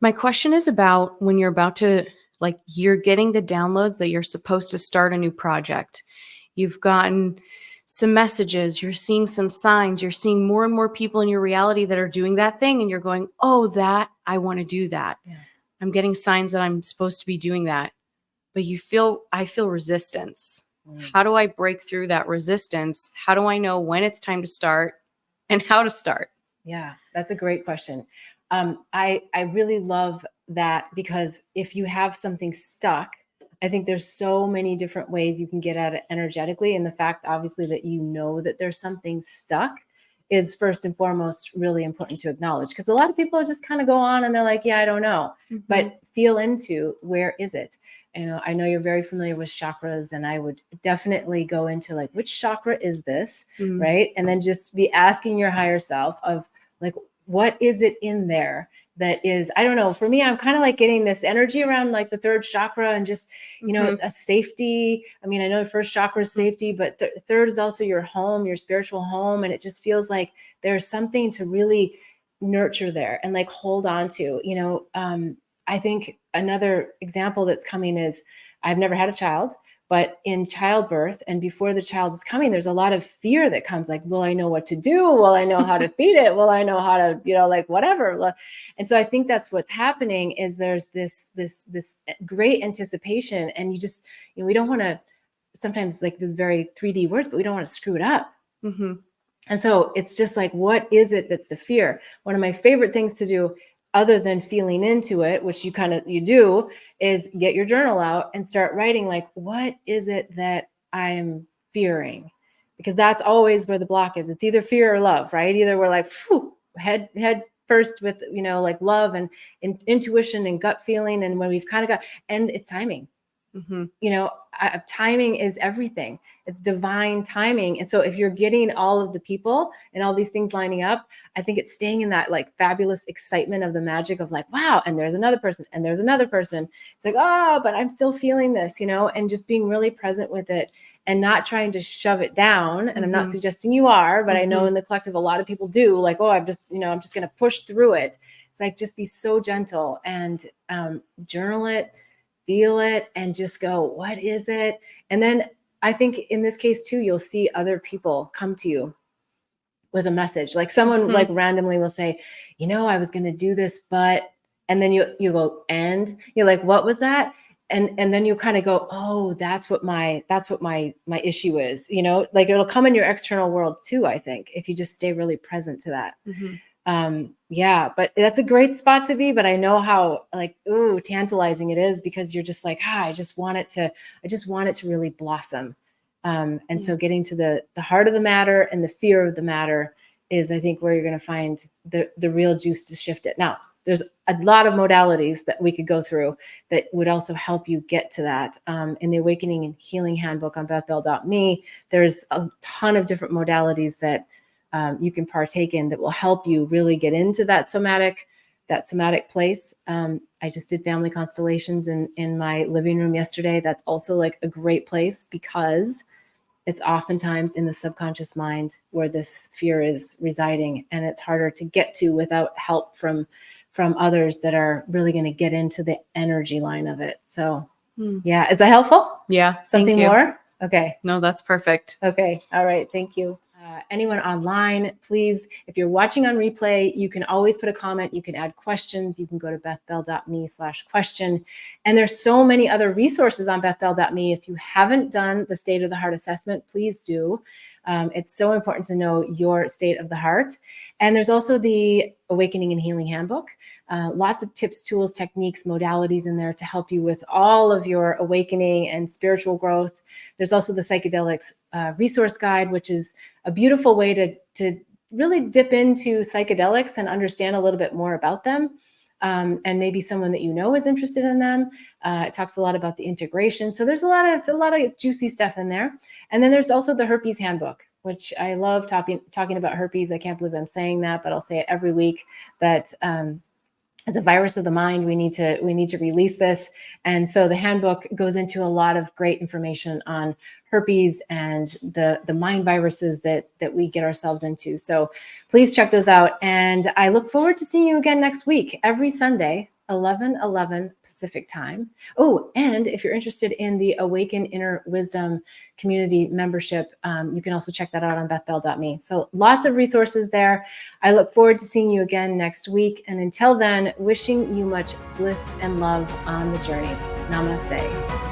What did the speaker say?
My question is about when you're about to, like, you're getting the downloads that you're supposed to start a new project. You've gotten some messages, you're seeing some signs, you're seeing more and more people in your reality that are doing that thing, and you're going, oh, that, I want to do that. Yeah. I'm getting signs that I'm supposed to be doing that. But I feel resistance. How do I break through that resistance? How do I know when it's time to start and how to start? Yeah, that's a great question. I really love that, because if you have something stuck, I think there's so many different ways you can get at it energetically. And the fact, obviously, that you know that there's something stuck is first and foremost really important to acknowledge, because a lot of people just kind of go on and they're like, yeah, I don't know, but feel into, where is it? I know you're very familiar with chakras, and I would definitely go into like, which chakra is this? Right. And then just be asking your higher self of like, what is it in there that is, I don't know, for me, I'm kind of like getting this energy around like the third chakra, and just, a safety. I mean, I know the first chakra is safety, but third is also your home, your spiritual home. And it just feels like there's something to really nurture there and like hold on to. I think another example that's coming is, I've never had a child, but in childbirth and before the child is coming, there's a lot of fear that comes, like, will I know what to do? Will I know how to feed it? Will I know how to, like whatever. And so I think that's what's happening, is there's this great anticipation, and you just, we don't want to, sometimes like the very 3D words, but we don't want to screw it up. And so it's just like, what is it that's the fear? One of my favorite things to do, other than feeling into it, which you do, is get your journal out and start writing, like, what is it that I'm fearing? Because that's always where the block is. It's either fear or love, right? Either we're like, head first with, like love and intuition and gut feeling. And when we've kind of got, and it's timing. Timing is everything. It's divine timing. And so if you're getting all of the people and all these things lining up, I think it's staying in that like fabulous excitement of the magic of like, wow, and there's another person and there's another person. It's like, oh, but I'm still feeling this, and just being really present with it and not trying to shove it down. And I'm not suggesting you are, but I know in the collective, a lot of people do, like, oh, I'm just going to push through it. It's like, just be so gentle and journal it, feel it, and just go, what is it? And then I think in this case too, you'll see other people come to you with a message. Like someone like randomly will say, I was going to do this, but, and then you go, and you're like, what was that? And then you kind of go, oh, that's what my issue is, like it'll come in your external world too, I think, if you just stay really present to that. But that's a great spot to be, but I know how like, tantalizing it is, because you're just like, I just want it to really blossom. So getting to the heart of the matter and the fear of the matter is, I think, where you're going to find the real juice to shift it. Now, there's a lot of modalities that we could go through that would also help you get to that. In the Awakening and Healing Handbook on BethBell.me, there's a ton of different modalities that you can partake in that will help you really get into that somatic place. I just did family constellations in my living room yesterday. That's also like a great place, because it's oftentimes in the subconscious mind where this fear is residing, and it's harder to get to without help from others that are really going to get into the energy line of it. So yeah, is that helpful? Yeah. Something more? Okay. No, that's perfect. Okay. All right. Thank you. Anyone online, please, if you're watching on replay, you can always put a comment. You can add questions. You can go to bethbell.me/question. And there's so many other resources on bethbell.me. If you haven't done the State of the Heart assessment, please do. It's so important to know your state of the heart. And there's also the Awakening and Healing Handbook. Lots of tips, tools, techniques, modalities in there to help you with all of your awakening and spiritual growth. There's also the Psychedelics Resource Guide, which is a beautiful way to really dip into psychedelics and understand a little bit more about them. And maybe someone that is interested in them. It talks a lot about the integration. So there's a lot of juicy stuff in there. And then there's also the Herpes Handbook, which I love talking about herpes. I can't believe I'm saying that, but I'll say it every week, that it's a virus of the mind. We need to release this. And so the handbook goes into a lot of great information on herpes and the mind viruses that we get ourselves into. So please check those out. And I look forward to seeing you again next week, every Sunday, 11:11 Pacific time. Oh, and if you're interested in the Awaken Inner Wisdom community membership, you can also check that out on bethbell.me. So lots of resources there. I look forward to seeing you again next week. And until then, wishing you much bliss and love on the journey. Namaste.